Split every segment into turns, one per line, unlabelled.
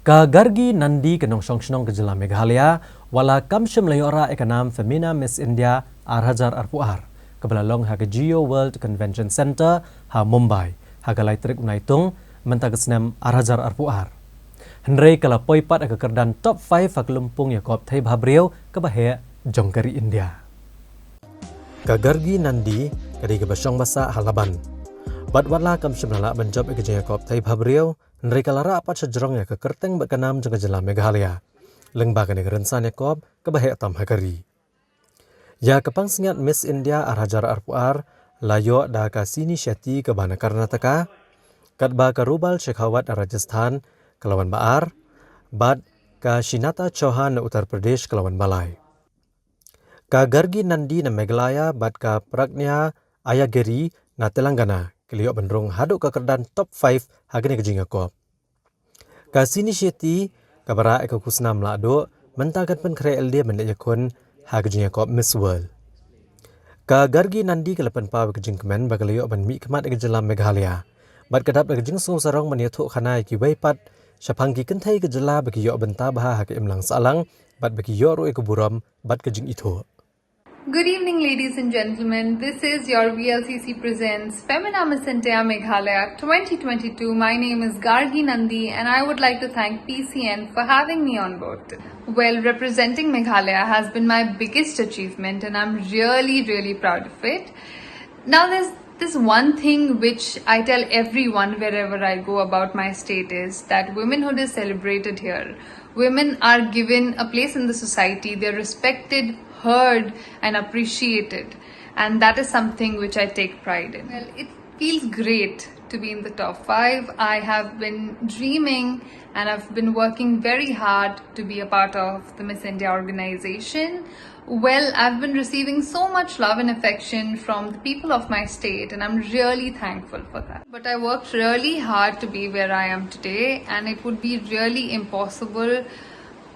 Gargee Nandy ke Shillong ke Jela Meghalaya wala kamshim layora ekanam Femina Miss India arhajar arpuar kebelalong ha Geo World Convention Center ha Mumbai ha galai trik unaitung mentagesnem arhajar arpuar Henry kala poipat ke kyrdan top 5 ha kelumpung Yakob Thai Bhabriau ke bahe jongkari India Gargee Nandy kadi ke basyong basa halaban Bat wala kamshim lala benjob ke Yakob Thai Bhabriau Henry kalara apat sejrong ya ke kerteng berkenam jengka Jela Meghalaya lengba ke negerensan Yakob ke bahe tam hakari Ya kepang sengat Miss India arhajar arpuar layo da ka sini syati ke bana Karnataka katba ka Rubal Shekhawat Rajasthan kelawan Baar bad ka Shinata Chauhan Uttar Pradesh kelawan Balai ka Gargee Nandy na Meghalaya bad ka Pragnya Ayagiri na Telangana keliok bendrong haduk ke kerdan top 5 hagene ke Yakob ka sini syati kabara ke kusnam lado mentakan pen kre LD mendak yakun hage Yakob Miss World ka Gargee Nandy ke lepan pa ke jingkemen bagaliok ban mi kemat ke Jela Meghalaya bad kadap ke jing so sarong menyetuk khana ki weipat syapangki kentai ke Jela bagi yok benta bah hage imlang salang bad bagi yok ro ke buram bad ke jing itu
Good evening, ladies and gentlemen. This is your VLCC presents Femina Miss India Meghalaya 2022. My name is Gargee Nandy and I would like to thank PCN for having me on board. Well, representing Meghalaya has been my biggest achievement and I'm really proud of it. Now there's this one thing which I tell everyone wherever I go about my state is that womanhood is celebrated here. Women are given a place in the society, they're respected, heard and appreciated, and that is something which I take pride in. Well, it feels great to be in the top 5. I have been dreaming and I've been working very hard to be a part of the Miss India organization. Well, I've been receiving so much love and affection from the people of my state and I'm really thankful for that. But I worked really hard to be where I am today and it would be really impossible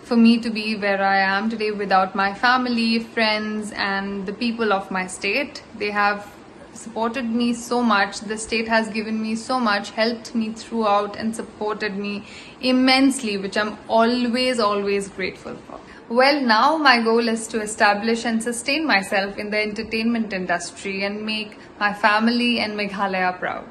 for me to be where I am today without my family, friends and the people of my state. They have supported me so much. The state has given me so much, helped me throughout and supported me immensely, which I'm always grateful for. Well, now my goal is to establish and sustain myself in the entertainment industry and make my family and Meghalaya proud.